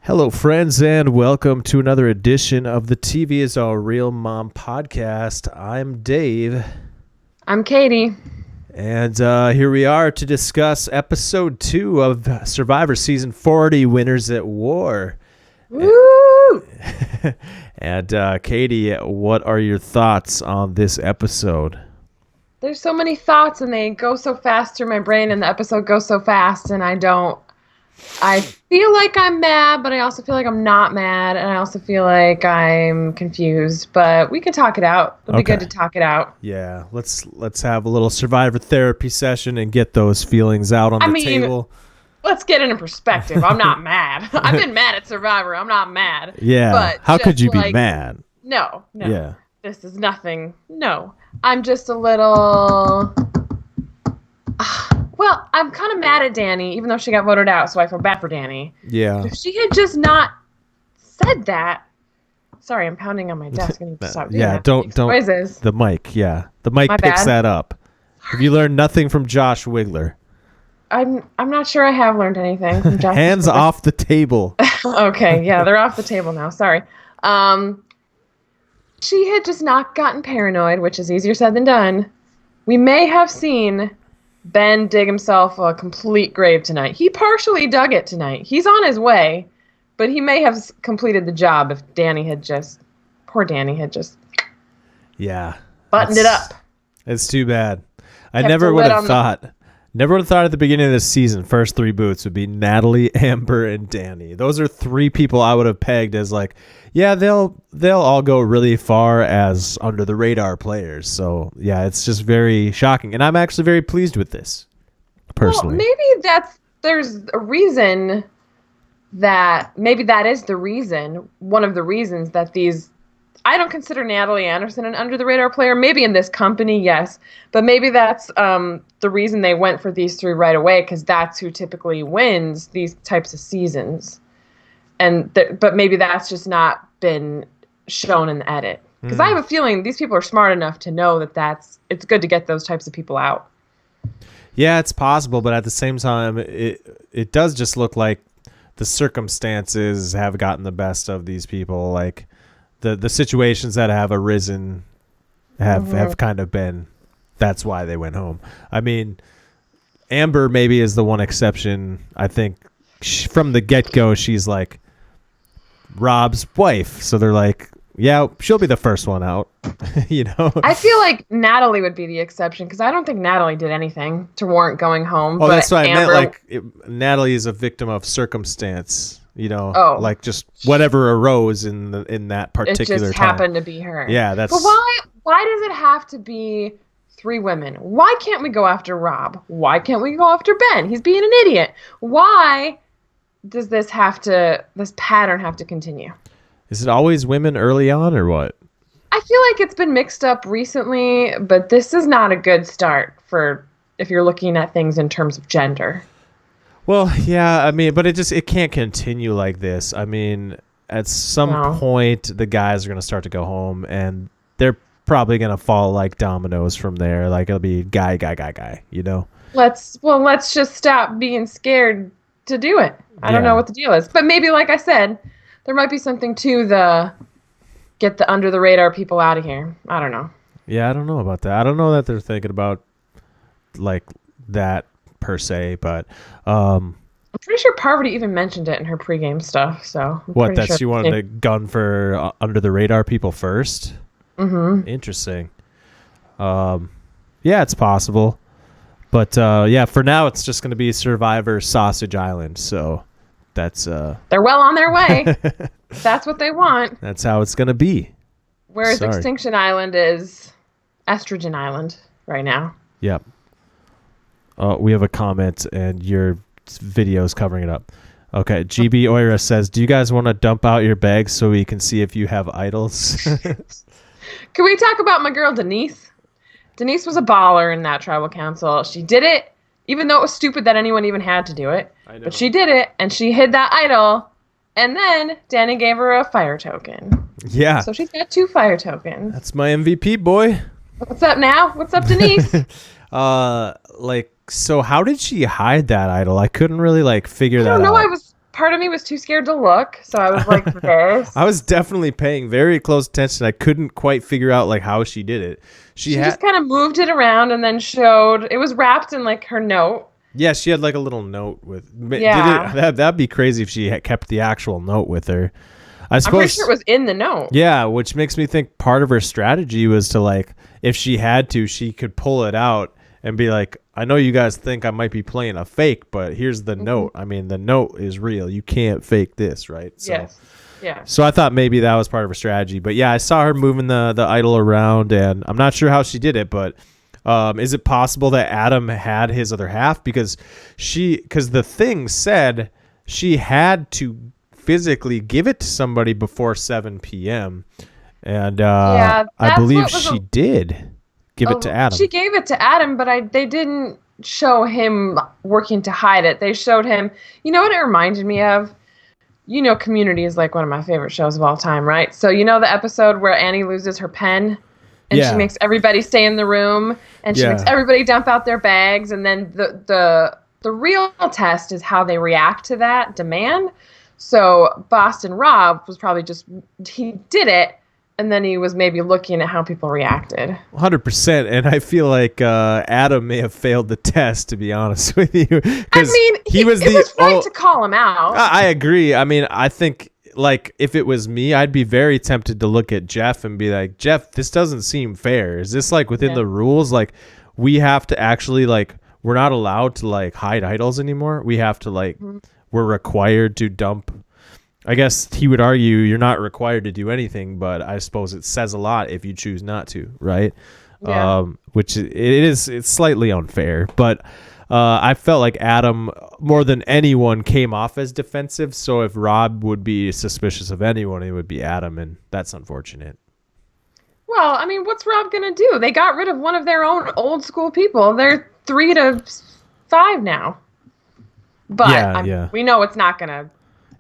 Hello, friends, and welcome to another edition of the TV is a Real Mom podcast. I'm Dave. I'm Catie. And here we are to discuss episode 2 of Survivor Season 40, Winners at War. Woo! And Catie, what are your thoughts on this episode? There's so many thoughts and they go so fast through my brain and the episode goes so fast and I feel like I'm mad, but I also feel like I'm not mad, and I also feel like I'm confused, but we can talk it out. It'll be good to talk it out. Yeah, let's have a little Survivor therapy session and get those feelings out on the table. Let's get it in perspective. I'm not mad. I've been mad at Survivor. I'm not mad. Yeah, but how could you be mad? No. Yeah. This is nothing. No. I'm just a little... Well, I'm kind of mad at Danny, even though she got voted out, so I feel bad for Danny. Yeah. If she had just not said that... Sorry, I'm pounding on my desk. I need to stop doing that. Don't. Noises. The mic, yeah. The mic picks that up. Have you learned nothing from Josh Wigler? I'm not sure I have learned anything from Josh. Hands off the table. Okay, yeah, they're off the table now. Sorry. She had just not gotten paranoid, which is easier said than done. We may have seen Ben dig himself a complete grave tonight. He partially dug it tonight. He's on his way, but he may have completed the job if poor Danny had just buttoned it up. It's too bad. I never would have thought at the beginning of this season, first 3 boots would be Natalie, Amber, and Danny. Those are 3 people I would have pegged as like, yeah, they'll all go really far as under the radar players. So yeah, it's just very shocking, and I'm actually very pleased with this personally. Well, maybe there's a reason maybe that is the reason. One of the reasons that I don't consider Natalie Anderson an under the radar player. Maybe in this company, yes, but maybe that's the reason they went for these 3 right away, because that's who typically wins these types of seasons. But maybe that's just not been shown in the edit, because I have a feeling these people are smart enough to know that it's good to get those types of people out. Yeah, it's possible, but at the same time, it does just look like the circumstances have gotten the best of these people. Like the situations that have arisen have kind of been, that's why they went home. I mean, Amber maybe is the one exception. I think from the get-go, she's like Rob's wife. So they're like, yeah, she'll be the first one out, you know? I feel like Natalie would be the exception, because I don't think Natalie did anything to warrant going home. Oh, that's what I meant. Like, Natalie is a victim of circumstance, you know, like just whatever arose in that particular time. It just happened to be her. Yeah, that's... But why does it have to be 3 women? Why can't we go after Rob? Why can't we go after Ben? He's being an idiot. Why does this pattern have to continue? Is it always women early on, or what? I feel like it's been mixed up recently, but this is not a good start for if you're looking at things in terms of gender. Well, yeah, I mean, but it can't continue like this. I mean, at some point, the guys are going to start to go home, and they're probably going to fall like dominoes from there. Like, it'll be guy, you know? Let's just stop being scared to do it. I don't know what the deal is. But maybe, like I said, there might be something to get the under the radar people out of here. I don't know. Yeah, I don't know about that. I don't know that they're thinking about like that per se, but I'm pretty sure Parvati even mentioned it in her pregame stuff. So she wanted to gun for under the radar people first? Mm-hmm. Interesting. Yeah, it's possible. But yeah, for now it's just going to be Survivor Sausage Island. So that's they're well on their way. That's what they want. That's how it's going to be. Whereas Extinction Island is Estrogen Island right now. Yep. We have a comment and your video's covering it up. Okay, GB Oira says, do you guys want to dump out your bags so we can see if you have idols? Can we talk about my girl Denise? Denise was a baller in that tribal council. She did it, even though it was stupid that anyone even had to do it. I know. But she did it, and she hid that idol, and then Danny gave her a fire token. Yeah. So she's got 2 fire tokens. That's my MVP, boy. What's up now? What's up, Denise? So how did she hide that idol? I couldn't really figure that out. I don't know. part of me was too scared to look, so I was like, this. I was definitely paying very close attention. I couldn't quite figure out like how she did it. She just kind of moved it around and then showed it was wrapped in like her note. Yeah, she had like a little note with. Yeah, that'd be crazy if she had kept the actual note with her. I suppose. I'm pretty sure it was in the note. Yeah, which makes me think part of her strategy was to like, if she had to, she could pull it out and be like, I know you guys think I might be playing a fake, but here's the note. I mean, the note is real. You can't fake this, right? So, yes. Yeah. So I thought maybe that was part of her strategy. But yeah, I saw her moving the idol around, and I'm not sure how she did it, but is it possible that Adam had his other half? Because the thing said she had to physically give it to somebody before 7 p.m. And I believe she did give it to Adam. She gave it to Adam, but they didn't show him working to hide it. They showed him, you know what it reminded me of? You know, Community is like one of my favorite shows of all time, right? So you know the episode where Annie loses her pen and she makes everybody stay in the room and she makes everybody dump out their bags, and then the real test is how they react to that demand. So Boston Rob was probably he did it, and then he was maybe looking at how people reacted. 100%. And I feel like Adam may have failed the test, to be honest with you. I mean, it was right to call him out. I agree. I mean, I think, like, if it was me, I'd be very tempted to look at Jeff and be like, Jeff, this doesn't seem fair. Is this, like, within the rules? Like, we have to actually, like, we're not allowed to, like, hide idols anymore. We have to, like, we're required to dump. I guess he would argue you're not required to do anything, but I suppose it says a lot if you choose not to, right? Yeah. Which it's slightly unfair, but I felt like Adam more than anyone came off as defensive. So if Rob would be suspicious of anyone, it would be Adam, and that's unfortunate. Well, I mean, what's Rob gonna do? They got rid of one of their own old school people. They're 3 to 5 now. But we know it's not gonna.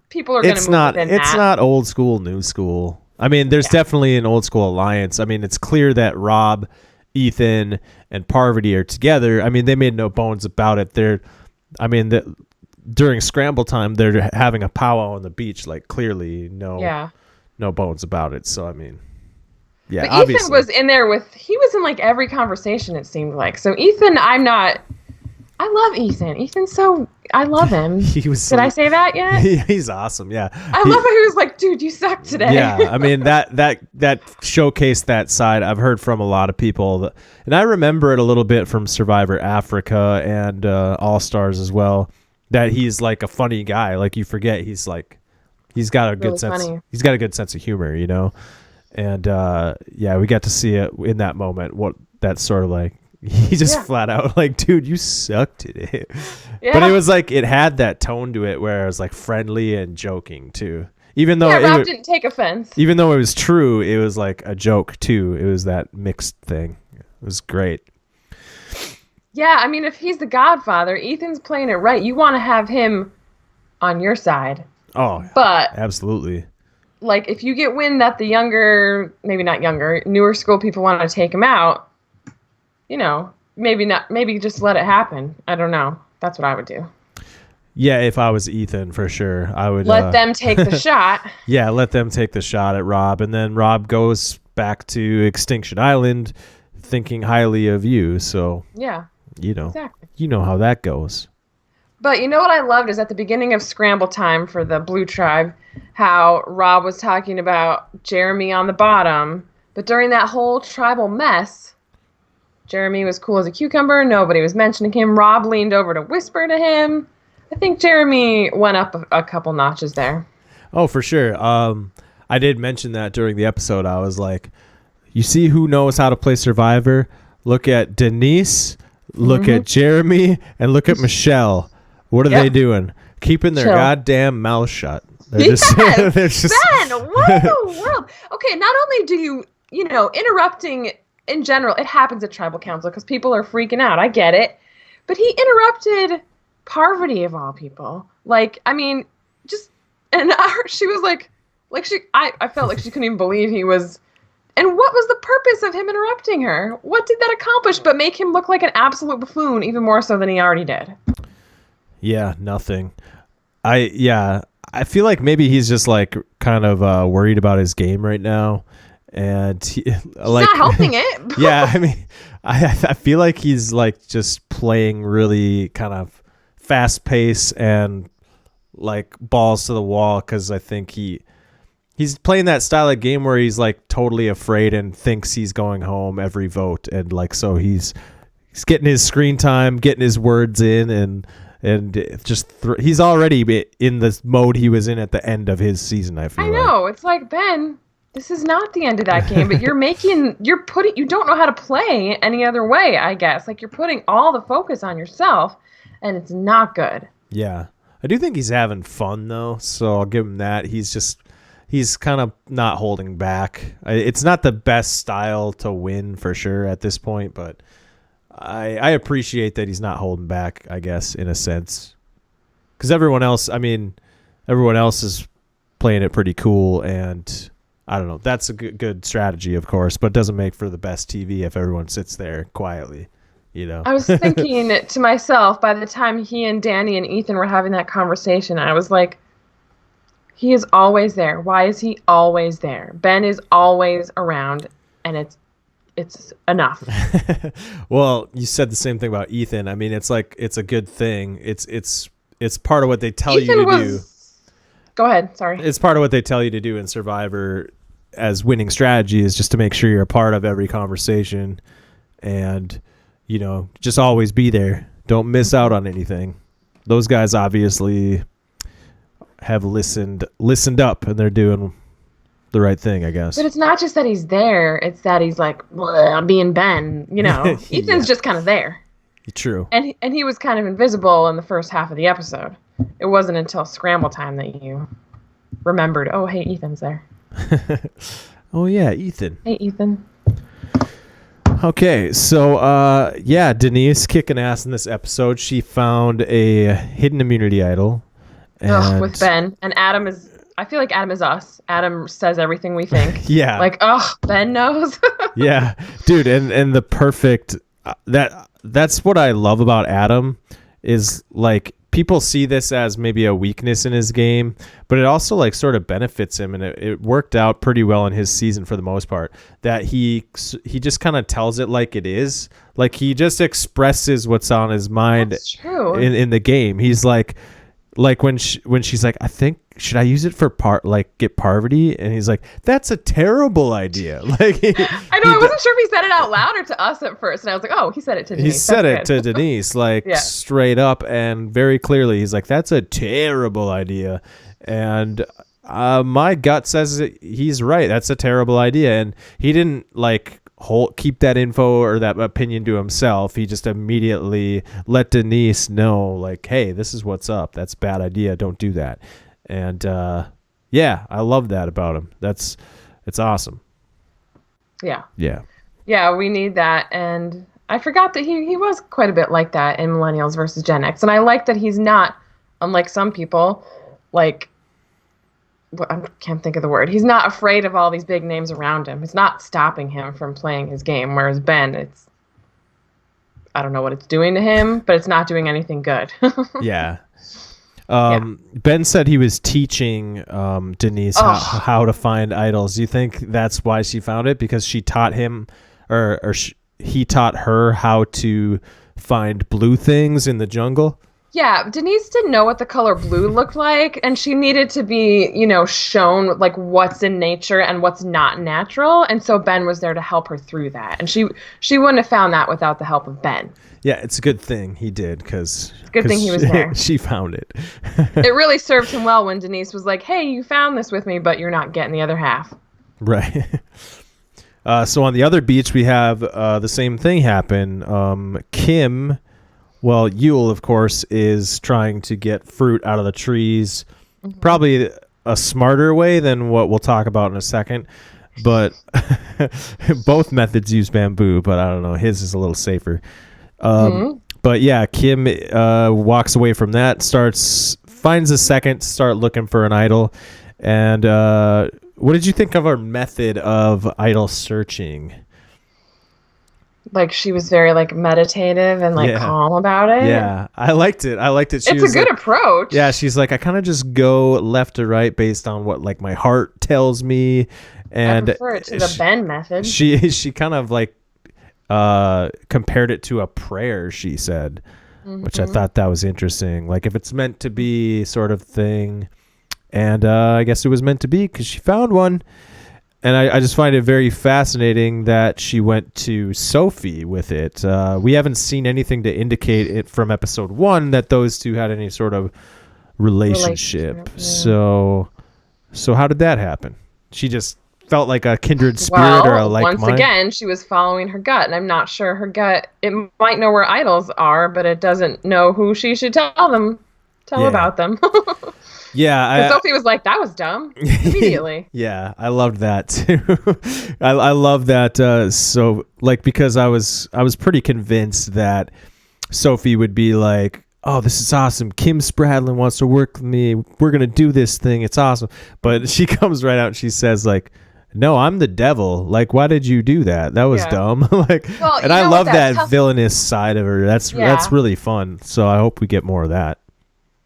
People are going to move within that. It's not old school, new school. I mean, there's definitely an old school alliance. I mean, it's clear that Rob, Ethan, and Parvati are together. I mean, they made no bones about it. During scramble time, they're having a powwow on the beach. Like, clearly, no bones about it. So, I mean, but obviously. Ethan was in there he was in like every conversation, it seemed like. So Ethan, I love Ethan. I love him. Did I say that yet? He's awesome. Yeah. I love how he was like, dude, you suck today. Yeah. I mean, that showcased that side. I've heard from a lot of people and I remember it a little bit from Survivor Africa and All Stars as well, that he's like a funny guy. Like, you forget he's got a good sense. Funny. He's got a good sense of humor, you know? And we got to see it in that moment. What that's sort of like, he just flat out like, dude, you suck today. Yeah. But it was like, it had that tone to it where it was like friendly and joking too. Even though Rob didn't take offense. Even though it was true, it was like a joke too. It was that mixed thing. It was great. Yeah, I mean, if he's the Godfather, Ethan's playing it right. You want to have him on your side. Oh, but absolutely. Like, if you get wind that the younger, maybe not younger, newer school people want to take him out, you know, maybe just let it happen. I don't know. That's what I would do. Yeah, if I was Ethan, for sure, I would let them take the shot. Yeah, let them take the shot at Rob, and then Rob goes back to Extinction Island thinking highly of you. So exactly. You know how that goes. But you know what I loved is at the beginning of Scramble Time for the Blue Tribe, how Rob was talking about Jeremy on the bottom, but during that whole tribal mess, Jeremy was cool as a cucumber. Nobody was mentioning him. Rob leaned over to whisper to him. I think Jeremy went up a couple notches there. Oh, for sure. I did mention that during the episode. I was like, you see who knows how to play Survivor? Look at Denise, look at Jeremy, and look at Michelle. What are they doing? Keeping their goddamn mouth shut. They're just Ben, what in the world? Okay, not only do you interrupting... In general, it happens at tribal council because people are freaking out. I get it. But he interrupted Parvati of all people. Like, I mean, she was like I felt like she couldn't even believe he was. And what was the purpose of him interrupting her? What did that accomplish but make him look like an absolute buffoon even more so than he already did? Yeah, nothing. I feel like maybe he's just like kind of worried about his game right now, and He's not helping it. Yeah, I mean, I feel like he's like just playing really kind of fast pace and like balls to the wall, because I think he's playing that style of game where he's like totally afraid and thinks he's going home every vote, and like so he's getting his screen time, getting his words in, and just he's already in the mode he was in at the end of his season. I know. It's like, Ben, this is not the end of that game, but you don't know how to play any other way, I guess. Like, you're putting all the focus on yourself, and it's not good. Yeah. I do think he's having fun, though, so I'll give him that. He's kind of not holding back. It's not the best style to win for sure at this point, but I appreciate that he's not holding back, I guess, in a sense. Because everyone else is playing it pretty cool, and I don't know. That's a good strategy, of course, but it doesn't make for the best TV if everyone sits there quietly, you know. I was thinking to myself, by the time he and Danny and Ethan were having that conversation, I was like, he is always there. Why is he always there? Ben is always around, and it's enough. Well, you said the same thing about Ethan. I mean, it's like it's a good thing. It's part of what they tell you to do. Go ahead. Sorry. It's part of what they tell you to do in Survivor as winning strategy, is just to make sure you're a part of every conversation, and you know, just always be there. Don't miss out on anything. Those guys obviously have listened up, and they're doing the right thing, I guess. But it's not just that he's there, it's that he's like, I'm being Ben, you know. Ethan's just kind of there. True. And he was kind of invisible in the first half of the episode. It wasn't until scramble time that you remembered, oh, hey, Ethan's there. Oh yeah, Ethan. Hey, Ethan. Okay, so Denise kicking ass in this episode. She found a hidden immunity idol. With Ben. And I feel like Adam is us. Adam says everything we think. Yeah. Like, Ben knows. Yeah, dude, and the perfect that's what I love about Adam, is like people see this as maybe a weakness in his game, but it also like sort of benefits him, and it worked out pretty well in his season for the most part, that he just kind of tells it like it is. Like, he just expresses what's on his mind. That's true. In the game. He's like when she's like, I think, should I use it for get Parvati? And he's like, that's a terrible idea. Like, I know, I wasn't sure if he said it out loud or to us at first, and I was like, oh, he said it to Denise. He said it to Denise, like, yeah, straight up and very clearly. He's like, that's a terrible idea, and my gut says he's right. That's a terrible idea, and he didn't like keep that info or that opinion to himself. He just immediately let Denise know, like, hey, this is what's up. That's a bad idea. Don't do that. And I love that about him. It's awesome. Yeah, we need that. And I forgot that he was quite a bit like that in Millennials versus Gen X. And I like that he's not, unlike some people, like, I can't think of the word. He's not afraid of all these big names around him. It's not stopping him from playing his game. Whereas Ben, I don't know what it's doing to him, but it's not doing anything good. Yeah. Ben said he was teaching Denise how to find idols. Do you think that's why she found it? Because she taught him, or he taught her how to find blue things in the jungle? Yeah, Denise didn't know what the color blue looked like, and she needed to be, shown like what's in nature and what's not natural, and so Ben was there to help her through that. And she wouldn't have found that without the help of Ben. Yeah, it's a good thing he did, because good thing he was there. She found it. It really served him well when Denise was like, "Hey, you found this with me, but you're not getting the other half." Right. So on the other beach, we have the same thing happen. Kim. Well, Yule, of course, is trying to get fruit out of the trees, probably a smarter way than what we'll talk about in a second. But both methods use bamboo, but I don't know. His is a little safer. But yeah, Kim walks away from that, finds a second to start looking for an idol. And what did you think of our method of idol searching? Like she was very like meditative and like Yeah. calm about it. Yeah. I liked it. I liked it. She It's a was good like, approach. yeah, she's like, I kind of just go left to right based on what like my heart tells me. I And prefer it to the Ben method. she kind of like compared it to a prayer, she said, which I thought that was interesting. Like if it's meant to be sort of thing. And I guess it was meant to be because she found one. And I just find it very fascinating that she went to Sophie with it. We haven't seen anything to indicate it from episode 1 that those two had any sort of relationship. Yeah. So how did that happen? She just felt like a kindred spirit Well, or a like once mind? again, she was following her gut, and I'm not sure her gut. It might know where idols are, but it doesn't know who she should tell Yeah. about them. Yeah, And Sophie was like, "That was dumb." Immediately. Yeah, I loved that too. I love that. So like because I was pretty convinced that Sophie would be like, "Oh, this is awesome. Kim Spradlin wants to work with me. We're gonna do this thing. It's awesome." But she comes right out and she says like, "No, I'm the devil. Like, why did you do that? That was dumb." Like, Well, and you I know love what that villainous side of her. That's really fun. So I hope we get more of that.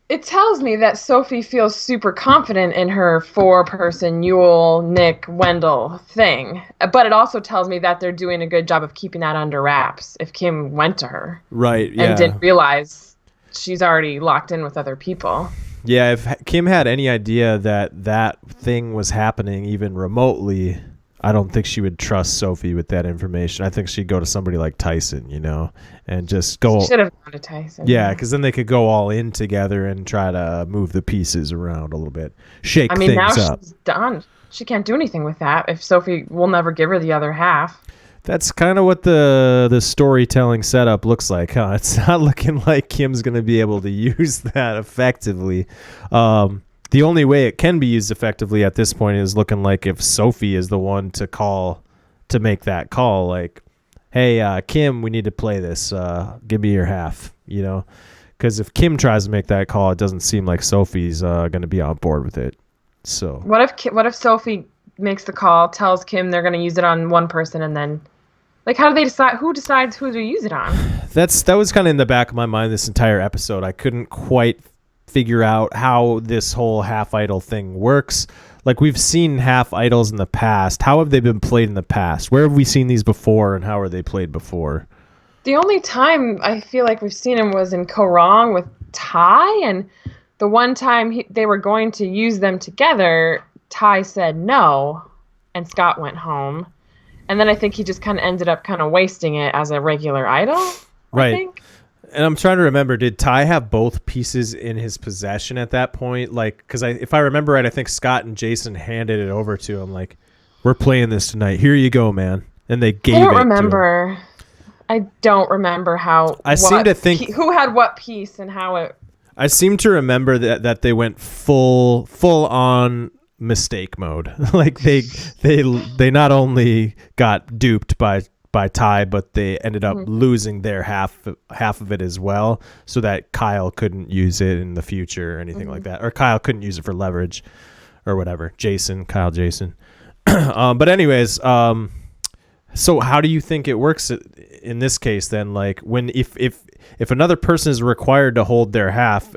It tells me that Sophie feels super confident in her 4-person Yule, Nick, Wendell thing. But it also tells me that they're doing a good job of keeping that under wraps if Kim went to her. Right, yeah. And didn't realize she's already locked in with other people. Yeah, if Kim had any idea that that thing was happening even remotely, I don't think she would trust Sophie with that information. I think she'd go to somebody like Tyson, and just go. She should have gone to Tyson. Yeah, because then they could go all in together and try to move the pieces around a little bit, shake things now up. She's done. She can't do anything with that if Sophie will never give her the other half. That's kind of what the storytelling setup looks like, huh? It's not looking like Kim's going to be able to use that effectively. The only way it can be used effectively at this point is looking like if Sophie is the one to make that call, like, hey, Kim, we need to play this. Give me your half, because if Kim tries to make that call, it doesn't seem like Sophie's going to be on board with it. So what if Sophie makes the call, tells Kim they're going to use it on one person, and then like how do they decide who decides who to use it on? That was kind of in the back of my mind this entire episode. I couldn't quite figure out how this whole half idol thing works. Like we've seen half idols in the past. How have they been played in the past? Where have we seen these before, and how are they played before? The only time I feel like we've seen him was in Korong with Ty, and the one time they were going to use them together, Ty said no, and Scott went home. And then I think he just kind of ended up kind of wasting it as a regular idol. Right. I think. And I'm trying to remember, did Ty have both pieces in his possession at that point? Like, because if I remember right, I think Scott and Jason handed it over to him. Like, we're playing this tonight. Here you go, man. And they gave it to him. I don't remember how. I seem to think who had what piece and how it. I seem to remember that they went full on mistake mode. Like they not only got duped by Ty, but they ended up losing their half of it as well, so that Kyle couldn't use it in the future or anything like that, or Kyle couldn't use it for leverage or whatever. Jason. But anyways, so how do you think it works in this case then? Like when if another person is required to hold their half,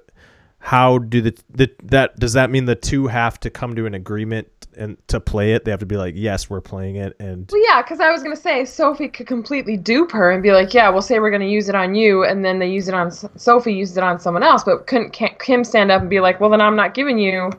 how do does that mean the two have to come to an agreement and to play it? They have to be like, yes, we're playing it. And well, yeah, because I was gonna say Sophie could completely dupe her and be like, yeah, we'll say we're gonna use it on you, and then they use it on Sophie, used it on someone else, but couldn't Kim stand up and be like, well, then I'm not giving you.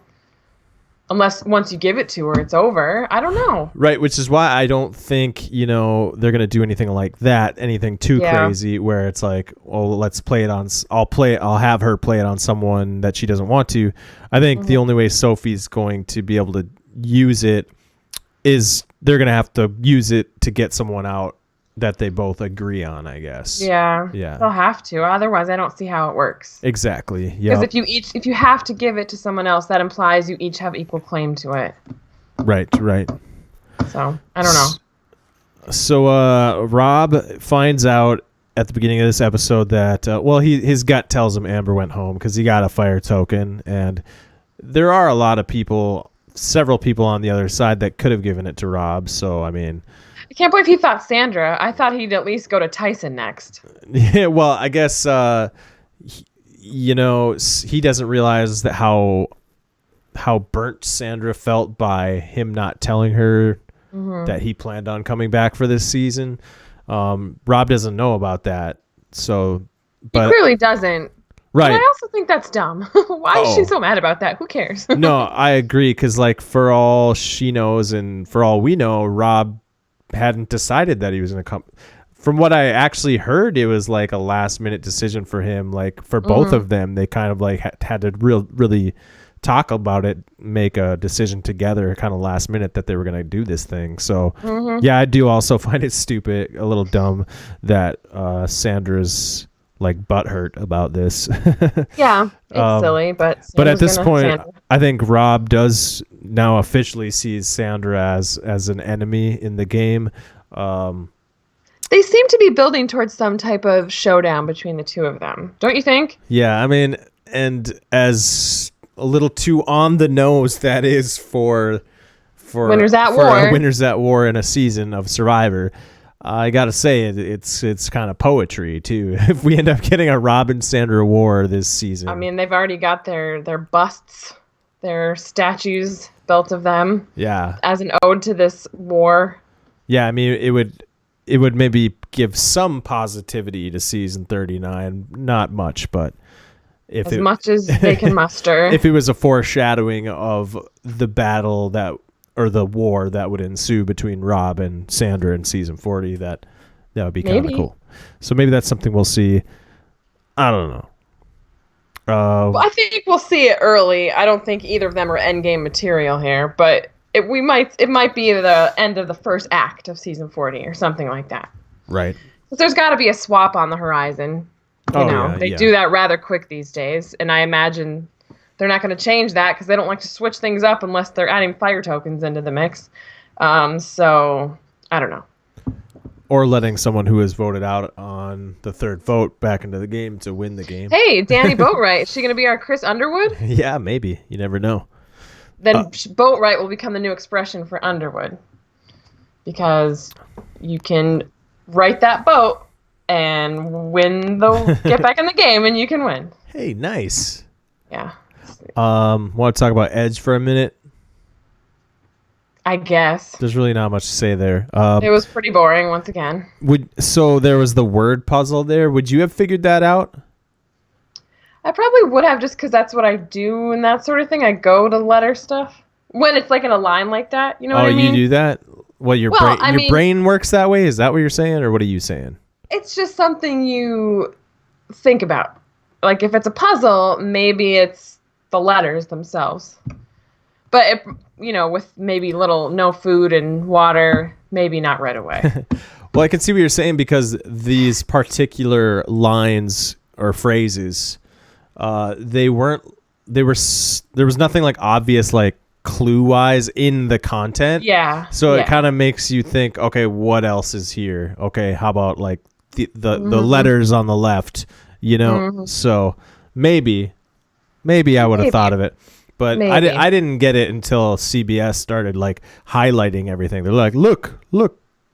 Unless once you give it to her, it's over. I don't know. Right, which is why I don't think, they're going to do anything like that, anything too crazy where it's like, well, let's play it on, I'll have her play it on someone that she doesn't want to. I think the only way Sophie's going to be able to use it is they're going to have to use it to get someone out that they both agree on, I guess. Yeah. They'll have to. Otherwise, I don't see how it works. Exactly. Yeah. Because if you have to give it to someone else, that implies you each have equal claim to it. Right. So, I don't know. So, Rob finds out at the beginning of this episode that, his gut tells him Amber went home because he got a fire token. And there are a lot of people several people on the other side that could have given it to Rob. So I mean, I can't believe he thought Sandra. I thought he'd at least go to Tyson next. yeah. Well, I guess he doesn't realize that how burnt Sandra felt by him not telling her that he planned on coming back for this season. Rob doesn't know about that, so but he clearly doesn't. Right. But I also think that's dumb. Why is she so mad about that? Who cares? No, I agree, because like for all she knows and for all we know, Rob hadn't decided that he was going to come. From what I actually heard, it was like a last minute decision for him. Like for both of them, they kind of like had to really talk about it, make a decision together kind of last minute that they were going to do this thing. So yeah, I do also find it stupid, a little dumb that Sandra's like butthurt about this. Yeah, it's silly, but at this point, I think Rob does now officially sees Sandra as an enemy in the game. They seem to be building towards some type of showdown between the two of them, don't you think? Yeah, I mean, and as a little too on the nose that is for Winners at War. Winners at War in a season of Survivor. I gotta say it's kind of poetry too. If we end up getting a Rob and Sandra war this season, I mean, they've already got their busts, their statues built of them. Yeah, as an ode to this war. Yeah, I mean, it would maybe give some positivity to season 39. Not much, but as much as they can muster. If it was a foreshadowing of the battle or the war that would ensue between Rob and Sandra in season 40, that would be kind of cool. So maybe that's something we'll see. I don't know. Well, I think we'll see it early. I don't think either of them are endgame material here, but it might be the end of the first act of season 40 or something like that. Right. But there's got to be a swap on the horizon. They do that rather quick these days, and I imagine they're not going to change that because they don't like to switch things up unless they're adding fire tokens into the mix. So I don't know. Or letting someone who has voted out on the third vote back into the game to win the game. Hey, Danny Boatwright. Is she going to be our Chris Underwood? Yeah, maybe. You never know. Then Boatwright will become the new expression for Underwood. Because you can write that boat and get back in the game and you can win. Hey, nice. Yeah. Want to talk about Edge for a minute? I guess. There's really not much to say there. It was pretty boring once again. So there was the word puzzle there. Would you have figured that out? I probably would have, just because that's what I do and that sort of thing. I go to letter stuff when it's like in a line like that. You know what I mean? Oh, you do that? Well, your brain works that way? Is that what you're saying, or what are you saying? It's just something you think about. Like if it's a puzzle, maybe it's the letters themselves. But with maybe no food and water, maybe not right away. Well, I can see what you're saying, because these particular lines or phrases, there was nothing like obvious, like clue wise in the content. Yeah. So it kind of makes you think, okay, what else is here? Okay, how about like the letters on the left, So maybe I would have thought of it. But I didn't get it until CBS started like highlighting everything. They're like, look,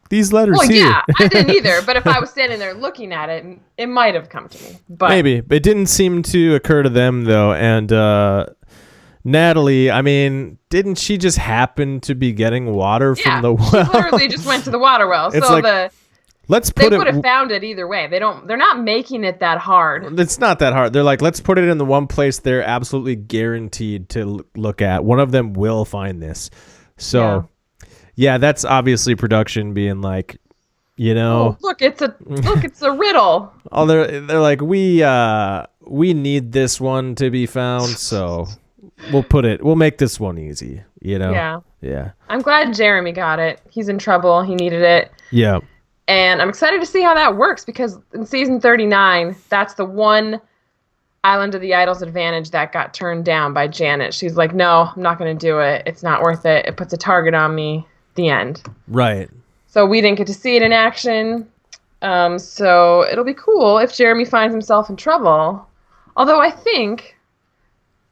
these letters here. Yeah, I didn't either. But if I was standing there looking at it, it might have come to me. But maybe. It didn't seem to occur to them, though. And Natalie, I mean, didn't she just happen to be getting water from the well? She literally just went to the water well. It's so like, they would have found it either way. They're not making it that hard. It's not that hard. They're like, let's put it in the one place they're absolutely guaranteed to look at. One of them will find this. So, yeah, that's obviously production being like, oh, look, it's a riddle. Oh, they're like, we need this one to be found, so we'll make this one easy, Yeah. I'm glad Jeremy got it. He's in trouble. He needed it. Yeah. And I'm excited to see how that works, because in season 39, that's the one Island of the Idols advantage that got turned down by Janet. She's like, no, I'm not going to do it. It's not worth it. It puts a target on me. The end. Right. So we didn't get to see it in action. So it'll be cool if Jeremy finds himself in trouble. Although I think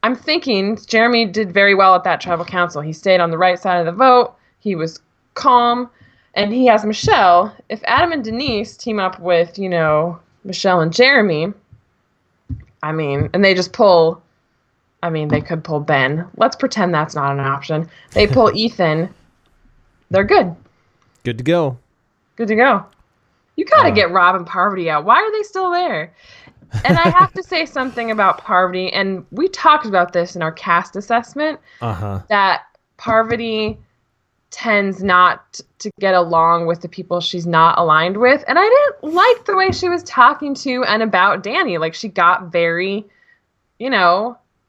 I'm thinking Jeremy did very well at that tribal council. He stayed on the right side of the vote. He was calm. And he has Michelle. If Adam and Denise team up with, Michelle and Jeremy, and they just pull, they could pull Ben. Let's pretend that's not an option. They pull Ethan. They're good. Good to go. Good to go. You got to get Rob and Parvati out. Why are they still there? And I have to say something about Parvati, and we talked about this in our cast assessment, that Parvati tends not to get along with the people she's not aligned with. And I didn't like the way she was talking to and about Danny. Like, she got very,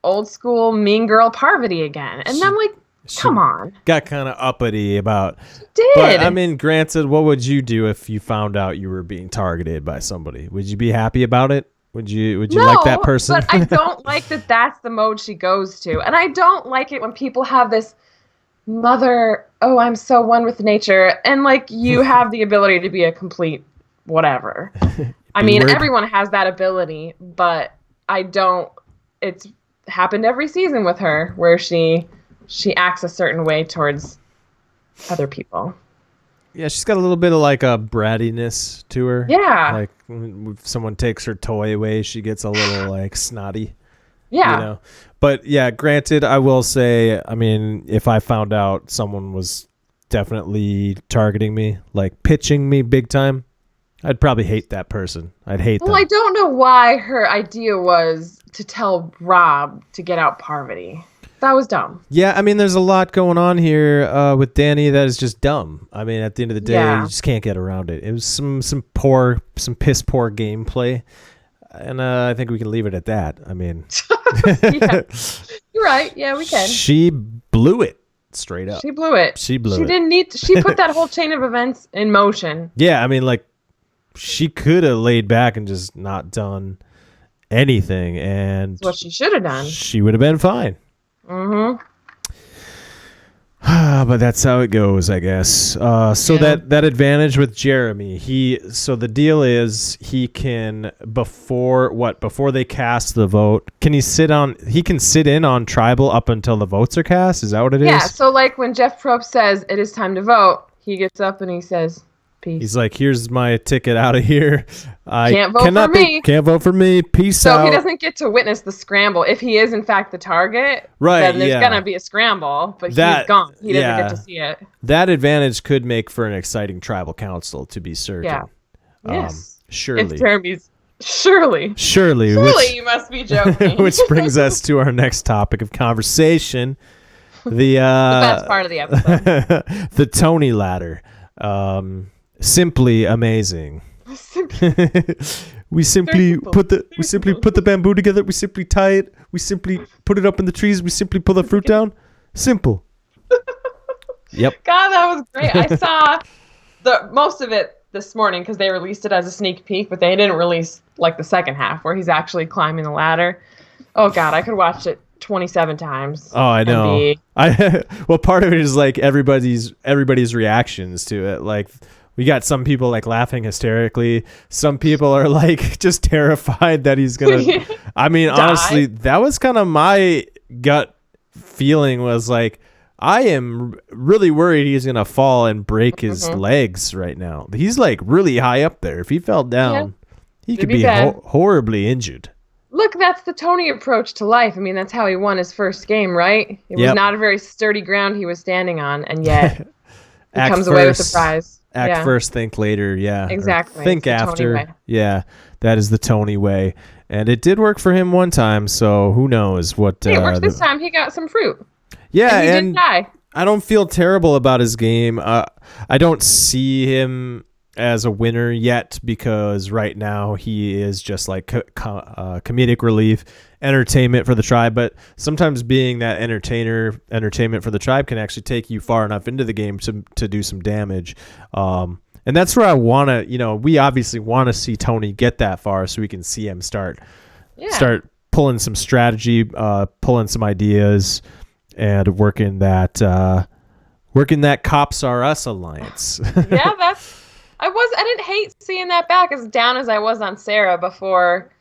old school mean girl Parvati again. And I'm like, come on. Got kind of uppity about. She did. But, granted, what would you do if you found out you were being targeted by somebody? Would you be happy about it? Would you like that person? But I don't like that that's the mode she goes to. And I don't like it when people have this mother, oh, I'm so one with nature, and you have the ability to be a complete whatever. Everyone has that ability, but I don't. It's happened every season with her where she acts a certain way towards other people. Yeah, she's got a little bit of a brattiness to her. Yeah, like if someone takes her toy away, she gets a little snotty. Yeah. But yeah, granted, I will say, if I found out someone was definitely targeting me, pitching me big time, I'd probably hate that person. I'd hate them. Well, I don't know why her idea was to tell Rob to get out Parvati. That was dumb. Yeah, there's a lot going on here with Danny that is just dumb. At the end of the day, you just can't get around it. It was some piss poor gameplay. And I think we can leave it at that. Yeah. You're right. Yeah, we can. She blew it straight up. She blew it. She didn't need to, she put that whole chain of events in motion. Yeah, she could have laid back and just not done anything, and that's what she should have done. She would have been fine. Mm-hmm. But that's how it goes, I guess. That advantage with Jeremy, so the deal is he can before they cast the vote, he can sit in on tribal up until the votes are cast. Is that what it is? Yeah. So when Jeff Probst says it is time to vote, he gets up and he says, peace. He's like, here's my ticket out of here. Can't vote for me. Peace out. So he doesn't get to witness the scramble. If he is in fact the target, then there's gonna be a scramble. But he's gone. He doesn't get to see it. That advantage could make for an exciting tribal council, to be certain. Yeah. Yes. Surely. If Jeremy's surely you must be joking. Which brings us to our next topic of conversation. The best part of the episode. The Tony ladder. Simply amazing. We simply put the bamboo together. We simply tie it. We simply put it up in the trees. We simply pull the fruit down. Simple. Yep. God, that was great. I saw most of it this morning because they released it as a sneak peek, but they didn't release the second half where he's actually climbing the ladder. Oh God, I could watch it 27 times. Oh, I know. Well, part of it is everybody's reactions to it. We got some people like laughing hysterically. Some people are just terrified that he's gonna. I mean, honestly, that was kind of my gut feeling. Was like, I am really worried he's gonna fall and break his legs right now. He's really high up there. If he fell down, he could be horribly injured. Look, that's the Tony approach to life. I mean, that's how he won his first game, right? It was not a very sturdy ground he was standing on, and yet he comes away with the prize. Act first, think later. Yeah, exactly. Think after. Yeah, that is the Tony way, and it did work for him one time. So who knows what? Hey, it worked this time. He got some fruit. Yeah, and he didn't die. I don't feel terrible about his game. I don't see him as a winner yet because right now he is just comedic relief, entertainment for the tribe. But sometimes being that entertainment for the tribe can actually take you far enough into the game to do some damage. And that's where I want to, we obviously want to see Tony get that far so we can see him start pulling some strategy, pulling some ideas, and working that Cops R Us alliance. Yeah, I didn't hate seeing that back as down as I was on Sarah before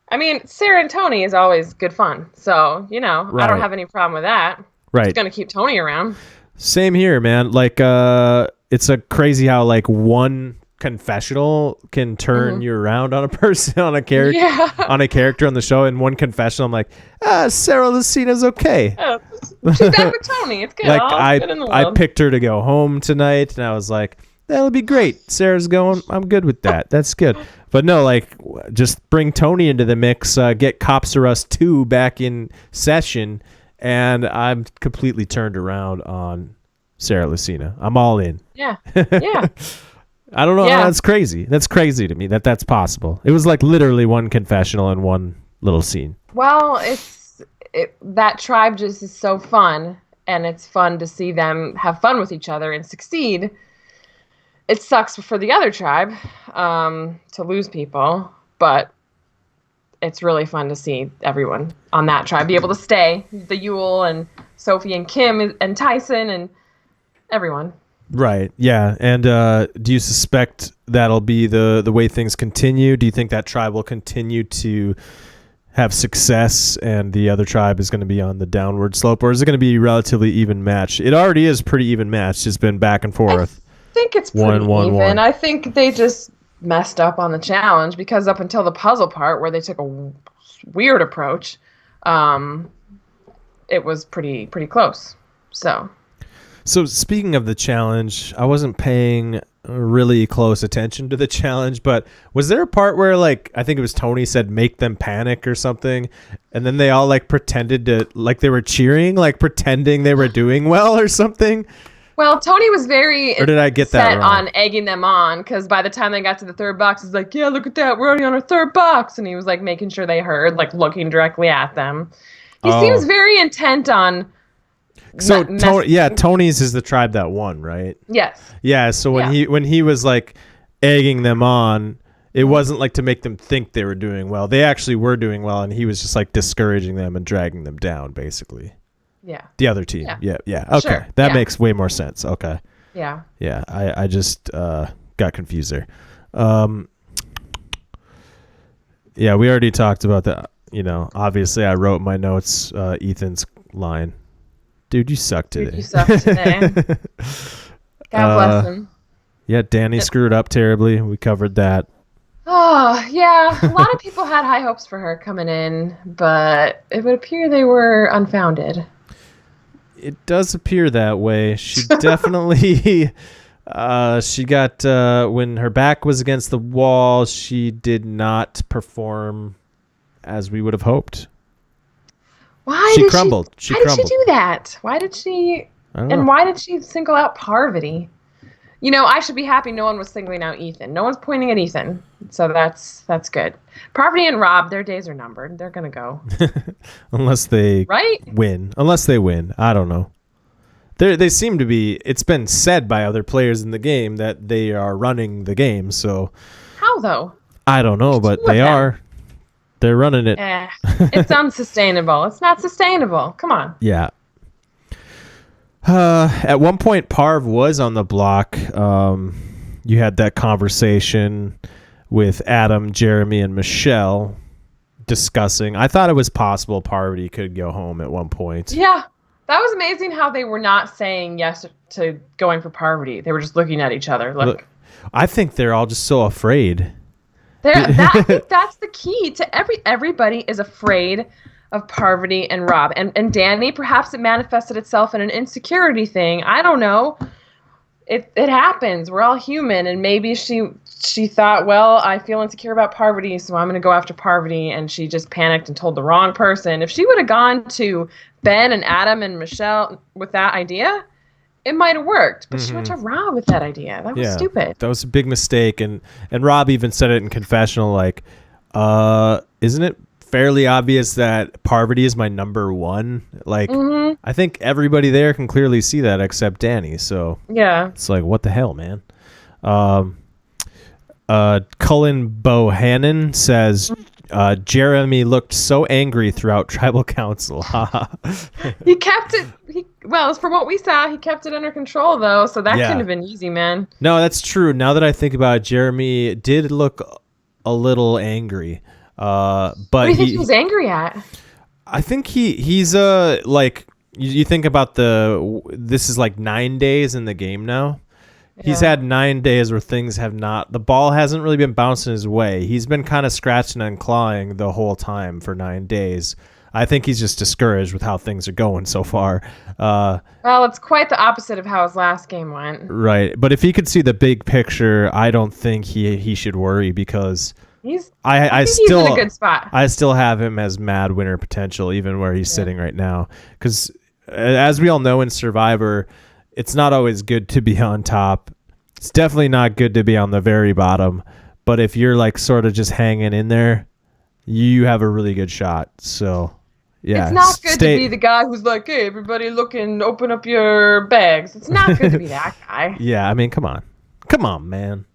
I mean, Sarah and Tony is always good fun. So, I don't Right. have any problem with that. It's Right. going to keep Tony around. Same here, man. Like, it's a crazy how like one confessional can turn you around on a person, on a character, Yeah. on a character on the show. And one confessional, I'm like, Sarah Lucina's okay. Oh, she's back with Tony. It's good. Like All's good in the I world. picked her to go home tonight, and I was like, that'll be great. Sarah's going. I'm good with that. That's good. But no, like, just bring Tony into the mix. Get Cops R Us 2 back in session, and I'm completely turned around on Sarah Lucina. I'm all in. Yeah. Yeah. I don't know. Yeah. That's crazy. That's crazy to me that's possible. It was like literally one confessional and one little scene. Well, that tribe just is so fun, and it's fun to see them have fun with each other and succeed. It sucks for the other tribe to lose people, but it's really fun to see everyone on that tribe be able to stay. The Yule and Sophie and Kim and Tyson and everyone. Right. Yeah. And do you suspect that'll be the way things continue? Do you think that tribe will continue to have success and the other tribe is going to be on the downward slope, or is it going to be relatively even match? It already is pretty even match. It's been back and forth. I think it's pretty even. I think they just messed up on the challenge because up until the puzzle part where they took a weird approach, it was pretty close. So speaking of the challenge, I wasn't paying really close attention to the challenge, but was there a part where like I think it was Tony said make them panic or something, and then they all like pretended to like they were cheering, like pretending they were doing well or something? Well, Tony was very or did I get set that wrong? on egging them on because by the time they got to the third box, he's like, "Yeah, look at that, we're already on our third box," and he was like making sure they heard, like looking directly at them. He seems very intent on. So Tony's is the tribe that won, right? Yes. Yeah. So when he was like egging them on, it wasn't like to make them think they were doing well. They actually were doing well, and he was just like discouraging them and dragging them down, basically. Yeah. The other team. Yeah. Okay. Sure. That makes way more sense. Okay. Yeah. Yeah. I just got confused there. Yeah, we already talked about that. Obviously I wrote in my notes Ethan's line. Dude, you suck today. Dude, you suck today. God bless him. Yeah, Danny screwed up terribly. We covered that. Oh, yeah. A lot of people had high hopes for her coming in, but it would appear they were unfounded. It does appear that way. She definitely she got when her back was against the wall, she did not perform as we would have hoped. She crumbled. Why did she do that? Why did she? And why did she single out Parvati? I should be happy no one was singling out Ethan. No one's pointing at Ethan. So that's good. Parvati and Rob, their days are numbered. They're going to go. Unless they win. I don't know. They seem to be. It's been said by other players in the game that they are running the game. So how though? I don't know, but they are. They're running it. It's unsustainable. It's not sustainable. Come on. Yeah. At one point, Parv was on the block. You had that conversation with Adam, Jeremy, and Michelle discussing. I thought it was possible Parvati could go home at one point. Yeah. That was amazing how they were not saying yes to going for Parvati. They were just looking at each other. Look, I think they're all just so afraid. I think that's the key to everybody is afraid of Parvati and Rob. And Danny, perhaps it manifested itself in an insecurity thing. I don't know. It happens. We're all human. And maybe she thought, well, I feel insecure about Parvati, so I'm going to go after Parvati. And she just panicked and told the wrong person. If she would have gone to Ben and Adam and Michelle with that idea, it might have worked. But she went to Rob with that idea. That was stupid. That was a big mistake. And Rob even said it in confessional, like, isn't it fairly obvious that Parvati is my number one? Like, I think everybody there can clearly see that except Danny. So yeah, it's like, what the hell, man? Cullen Bohannon says, Jeremy looked so angry throughout tribal council. He kept it. Well, from what we saw, he kept it under control, though. So that couldn't have been easy, man. No, that's true. Now that I think about it, Jeremy did look a little angry. What do But you think he was angry at? I think he's like you think about this is like 9 days in the game now. He's Yeah. had 9 days where the ball hasn't really been bouncing his way. He's been kind of scratching and clawing the whole time for 9 days. I think he's just discouraged with how things are going so far. Well, it's quite the opposite of how his last game went. Right. But if he could see the big picture, I don't think he should worry because I think he's in a good spot. I still have him as mad winner potential, even where he's sitting right now. Because as we all know in Survivor, it's not always good to be on top. It's definitely not good to be on the very bottom. But if you're like sort of just hanging in there, you have a really good shot. So, yeah. It's not good to be the guy who's like, hey, everybody looking, open up your bags. It's not good to be that guy. Yeah, I mean, come on. Come on, man.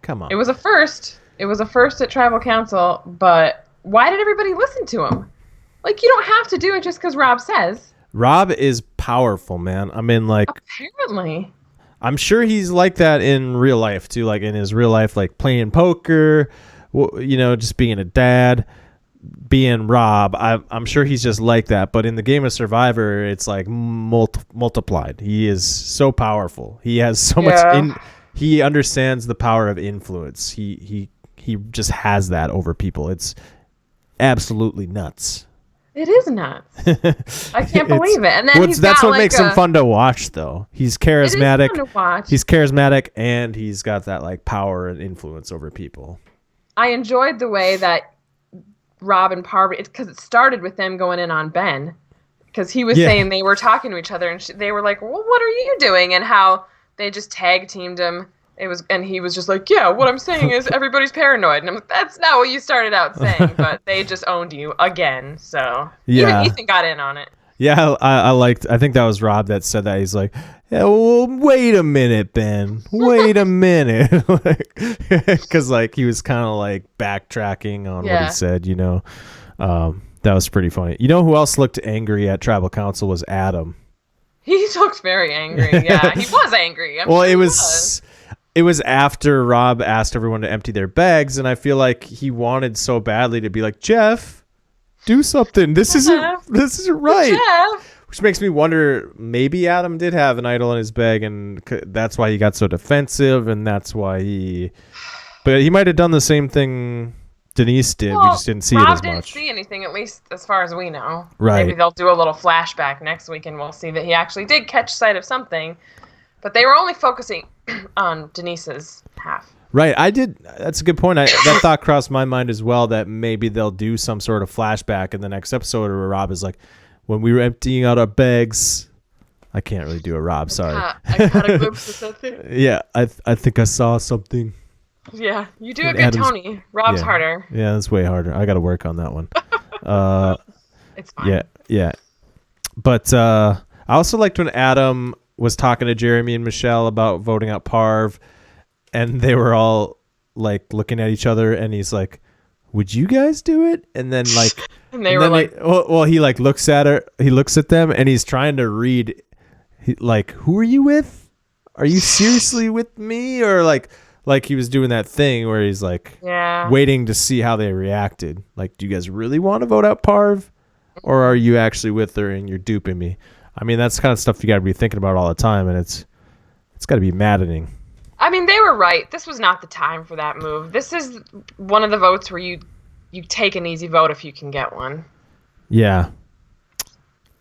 Come on. It was a first. It was a first at Tribal Council, but why did everybody listen to him? Like, you don't have to do it just because Rob says. Rob is powerful, man. I mean, like... Apparently. I'm sure he's like that in real life, too. Like, in his real life, like, playing poker, just being a dad, being Rob. I'm sure he's just like that. But in the game of Survivor, it's, like, multiplied. He is so powerful. He has so much... He understands the power of influence. He just has that over people. It's absolutely nuts. It is nuts. I can't believe it. And then that's what makes him fun to watch, though. He's charismatic. It is fun to watch. He's charismatic, and he's got that like power and influence over people. I enjoyed the way that Rob and Parvati, because it started with them going in on Ben, because he was saying they were talking to each other, and they were like, "Well, what are you doing?" And how they just tag teamed him. And he was just like, yeah, what I'm saying is everybody's paranoid. And I'm like, that's not what you started out saying, but they just owned you again. So even Ethan got in on it. Yeah, I think that was Rob that said that. He's like, yeah, well, wait a minute, Ben. Wait a minute. Because like he was kind of like backtracking on what he said, that was pretty funny. You know who else looked angry at Tribal Council was Adam. He looked very angry. Yeah, he was angry. It was after Rob asked everyone to empty their bags, and I feel like he wanted so badly to be like, Jeff, do something. This isn't right. Jeff. Which makes me wonder, maybe Adam did have an idol in his bag, and that's why he got so defensive, and that's why but he might have done the same thing Denise did. We just didn't see it as much. Rob didn't see anything, at least as far as we know. Right. Maybe they'll do a little flashback next week, and we'll see that he actually did catch sight of something. But they were only focusing on Denise's half. Right. That's a good point. That thought crossed my mind as well, that maybe they'll do some sort of flashback in the next episode where Rob is like, when we were emptying out our bags. I can't really do a Rob, sorry. I caught a glimpse of something. Yeah, I think I saw something. Yeah, you do a good Tony. Rob's harder. Yeah, that's way harder. I got to work on that one. It's fine. Yeah. But I also liked when Adam was talking to Jeremy and Michelle about voting out Parv, and they were all like looking at each other, and he's like, would you guys do it? And then like and they were like, he like looks at her, he looks at them, and he's trying to read like, who are you with? Are you seriously with me? Or like he was doing that thing where he's like waiting to see how they reacted. Like, do you guys really want to vote out Parv, or are you actually with her and you're duping me? I mean, that's the kind of stuff you got to be thinking about all the time, and it's got to be maddening. I mean, they were right. This was not the time for that move. This is one of the votes where you take an easy vote if you can get one. Yeah.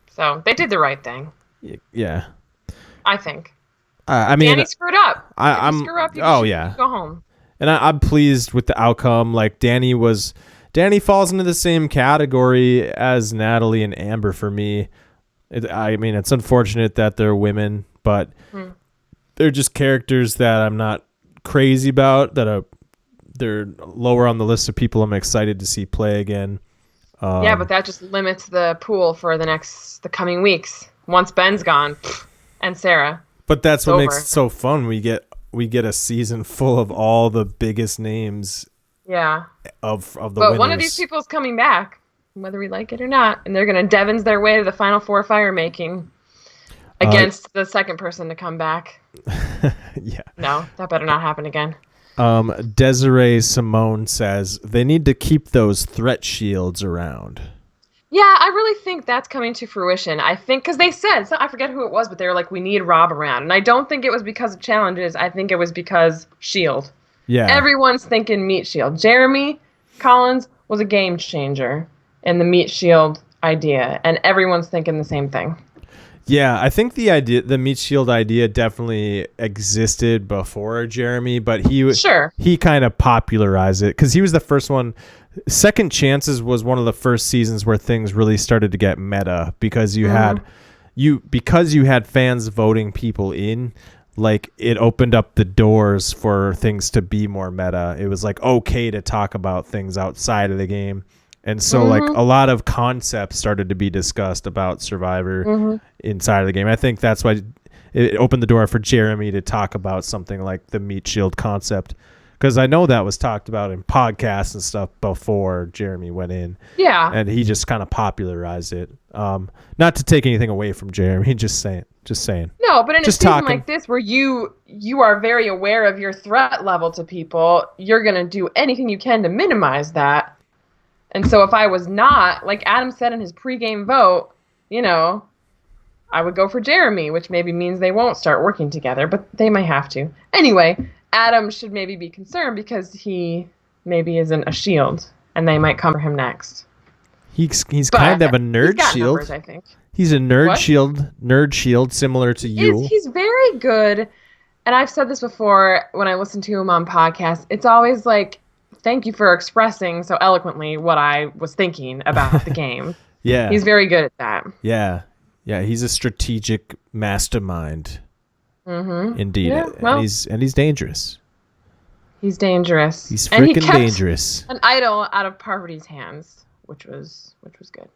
So they did the right thing. Yeah. I think. I mean, Danny screwed up. I'm. Screw up, go home. And I'm pleased with the outcome. Like Danny falls into the same category as Natalie and Amber for me. I mean, it's unfortunate that they're women, but they're just characters that I'm not crazy about. They're lower on the list of people I'm excited to see play again. But that just limits the pool for the coming weeks. Once Ben's gone, and Sarah. But that's what makes it so fun. We get a season full of all the biggest names. Yeah. Of the But winners. One of these people is coming back, whether we like it or not, and they're going to Devon's their way to the final four fire making against the second person to come back. Yeah. No, that better not happen again. Desiree Simone says they need to keep those threat shields around. Yeah, I really think that's coming to fruition. I think because they said, so I forget who it was, but they were like, we need Rob around. And I don't think it was because of challenges. I think it was because Shield. Yeah. Everyone's thinking Meat Shield. Jeremy Collins was a game changer in the Meat Shield idea, and everyone's thinking the same thing. Yeah, I think the Meat Shield idea definitely existed before Jeremy, but he kind of popularized it because he was the first one. Second Chances was one of the first seasons where things really started to get meta because you had fans voting people in. Like, it opened up the doors for things to be more meta. It was like okay to talk about things outside of the game. And so like a lot of concepts started to be discussed about Survivor inside of the game. I think that's why it opened the door for Jeremy to talk about something like the Meat Shield concept. Because I know that was talked about in podcasts and stuff before Jeremy went in. Yeah. And he just kind of popularized it. Not to take anything away from Jeremy, just saying. No, but in a season like this where you are very aware of your threat level to people, you're going to do anything you can to minimize that. And so if I was not, like Adam said in his pregame vote, I would go for Jeremy, which maybe means they won't start working together, but they might have to. Anyway, Adam should maybe be concerned because he maybe isn't a shield, and they might come for him next. He's kind of a nerd shield. Numbers, I think. He's a nerd shield, similar to you. He's very good, and I've said this before when I listen to him on podcasts. It's always like, thank you for expressing so eloquently what I was thinking about the game. Yeah. He's very good at that. Yeah. Yeah, he's a strategic mastermind. Mm-hmm. Indeed. Yeah, well, and he's dangerous. He's dangerous. He's freaking dangerous. An idol out of Parvati's hands, which was good.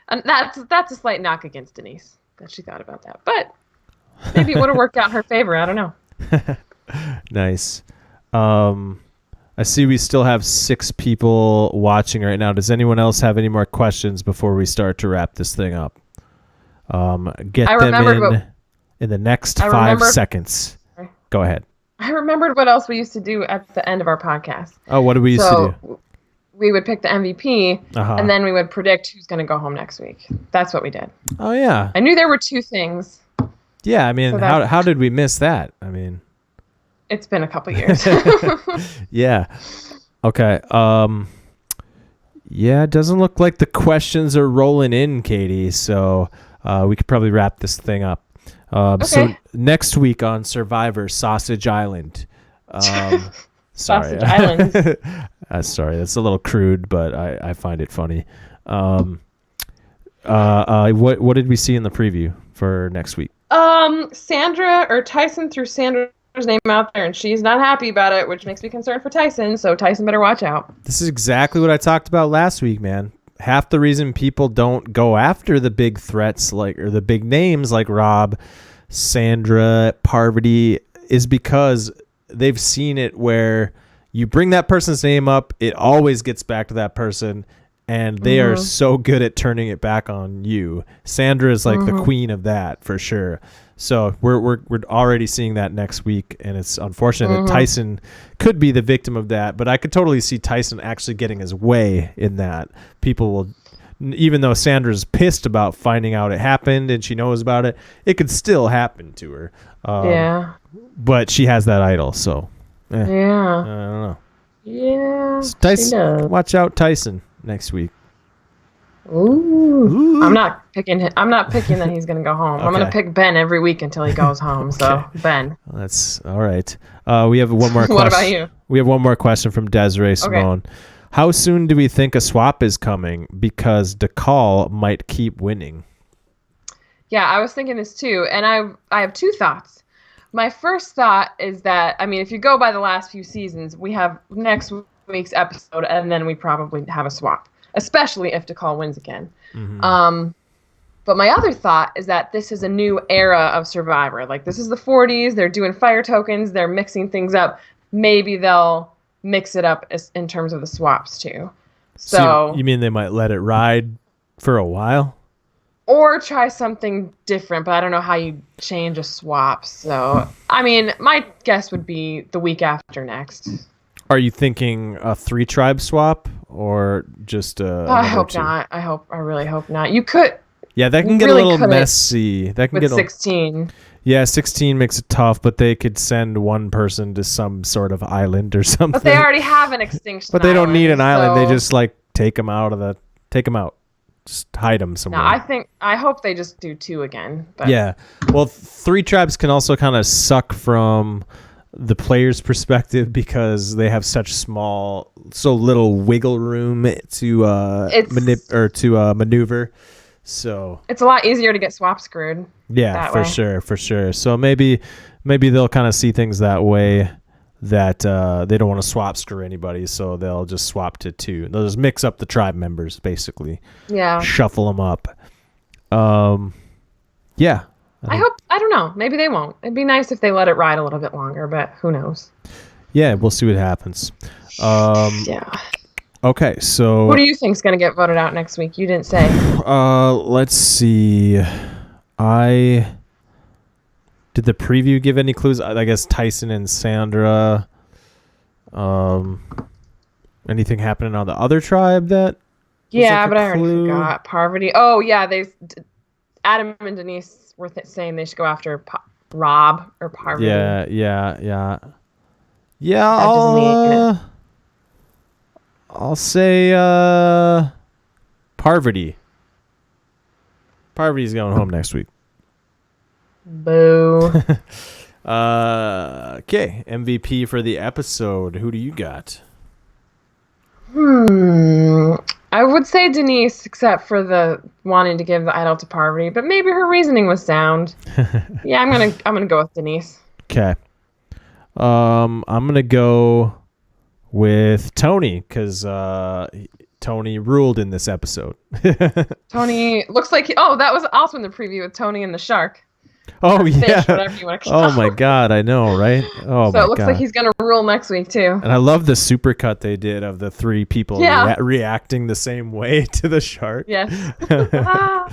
And that's a slight knock against Denise that she thought about that. But maybe it would have worked out in her favor. I don't know. Nice. I see we still have 6 people watching right now. Does anyone else have any more questions before we start to wrap this thing up? Get them in the next 5 seconds. Go ahead. I remembered what else we used to do at the end of our podcast. Oh, what did we used to do? We would pick the MVP, and then we would predict who's going to go home next week. That's what we did. Oh, yeah. I knew there were 2 things. Yeah, I mean, so how did we miss that? I mean... It's been a couple years. Yeah. Okay. Yeah, it doesn't look like the questions are rolling in, Catie, so we could probably wrap this thing up. Okay. So next week on Survivor, Sausage Island. Sorry. Sausage Island. Sorry, that's a little crude, but I find it funny. What did we see in the preview for next week? Tyson threw Sandra's name out there, and she's not happy about it, which makes me concerned for Tyson, so Tyson better watch out. This is exactly what I talked about last week, man. Half the reason people don't go after the big threats or the big names like Rob, Sandra, Parvati is because they've seen it where you bring that person's name up, it always gets back to that person, and they are so good at turning it back on you. Sandra is like the queen of that for sure. So we're already seeing that next week, and it's unfortunate that Tyson could be the victim of that. But I could totally see Tyson actually getting his way in that. People will, even though Sandra's pissed about finding out it happened and she knows about it, it could still happen to her. Yeah. But she has that idol, so yeah. I don't know. Yeah. So Tyson, watch out, Tyson, next week. Ooh. I'm not picking that he's going to go home. Okay. I'm going to pick Ben every week until he goes home. So Ben. That's all right. We have one more question. What about you? We have one more question from Desiree Simone. Okay. How soon do we think a swap is coming? Because DeCall might keep winning. Yeah, I was thinking this too. And I have 2 thoughts. My first thought is that, I mean, if you go by the last few seasons, we have next week's episode and then we probably have a swap. Especially if DeCall wins again. But my other thought is that this is a new era of Survivor. Like, this is the 40s. They're doing fire tokens. They're mixing things up. Maybe they'll mix it up in terms of the swaps, too. So you mean they might let it ride for a while? Or try something different, but I don't know how you change a swap. So, I mean, my guess would be the week after next. Are you thinking a 3-tribe swap or just I hope 2? not. I really hope not. You could. Yeah, that can get really a little messy. That can with get 16. Yeah, 16 makes it tough, but they could send one person to some sort of island or something. But they already have an extinction. But they don't need an island. They so- just like take them out. Just hide them somewhere. No, I hope they just do 2 again. But Yeah. Well, 3 tribes can also kind of suck from the player's perspective because they have so little wiggle room to maneuver. So it's a lot easier to get swap screwed. yeah, for sure. So maybe they'll kind of see things that way, that they don't want to swap screw anybody, so they'll just swap to 2. They'll just mix up the tribe members, basically. Yeah. Shuffle them up. Yeah. I don't know. Maybe they won't. It'd be nice if they let it ride a little bit longer, but who knows? Yeah, we'll see what happens. Yeah. Okay, so Who do you think's going to get voted out next week? You didn't say. let's see. Did the preview give any clues? I guess Tyson and Sandra. Anything happening on the other tribe that? Yeah, like a but I already clue? forgot. Parvati. Oh, yeah. Adam and Denise were saying they should go after Rob or Parvati. Yeah. That doesn't mean I'll say Parvati. Parvati's going home next week. Boo. Okay, MVP for the episode. Who do you got? I would say Denise, except for the wanting to give the idol to Parvati, but maybe her reasoning was sound. Yeah, I'm gonna go with Denise. Okay. I'm gonna go with Tony because Tony ruled in this episode. Tony looks like that was also in the preview with Tony and the shark. Oh Fish, yeah. whatever you want to call Oh my God, I know, right? Oh So my it looks God. like he's gonna rule next week too. And I love the supercut they did of the 3 people reacting the same way to the shark. Yes. That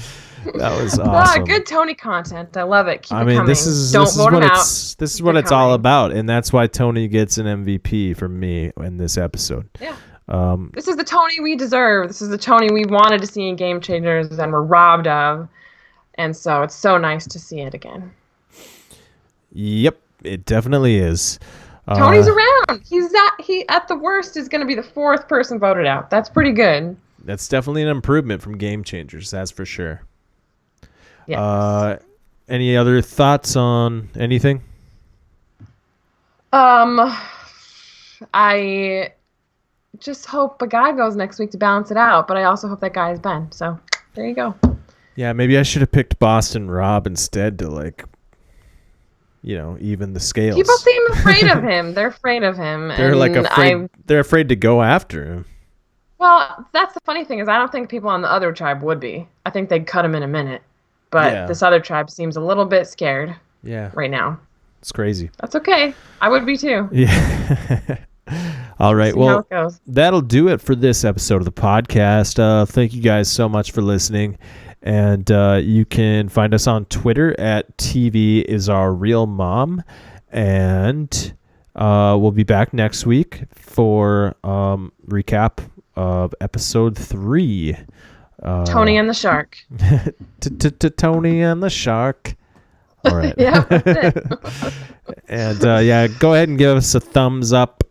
was awesome. Good Tony content. I love it. Keep I it mean, coming. this is Don't this is vote what him out. it's this is Keep what it it's all coming. about, and that's why Tony gets an MVP from me in this episode. Yeah. Um, This is the Tony we deserve. This is the Tony we wanted to see in Game Changers and were robbed of. And so it's so nice to see it again. Yep, it definitely is. Tony's around. He at the worst is going to be the 4th person voted out. That's pretty good. That's definitely an improvement from Game Changers, that's for sure. Yeah. Any other thoughts on anything? I just hope a guy goes next week to balance it out, but I also hope that guy is Ben. So there you go. Yeah, maybe I should have picked Boston Rob instead to even the scales. People seem afraid of him. They're afraid of him. They're afraid to go after him. Well, that's the funny thing is I don't think people on the other tribe would be. I think they'd cut him in a minute. But this other tribe seems a little bit scared right now. It's crazy. That's okay. I would be too. Yeah. All right. See how Well, it goes. that'll do it for this episode of the podcast. Thank you guys so much for listening. And you can find us on Twitter at TV is our real mom. And we'll be back next week for recap of episode 3. Tony and the shark. Tony and the shark. All right. Yeah, that's it. And go ahead and give us a thumbs up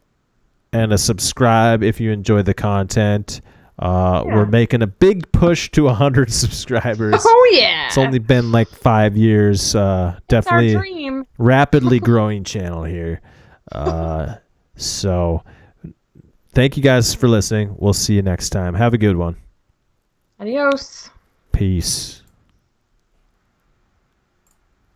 and a subscribe if you enjoy the content. We're making a big push to 100 subscribers. Oh yeah. It's only been like 5 years. Definitely our dream. rapidly growing channel here. So thank you guys for listening. We'll see you next time. Have a good one. Adios. Peace.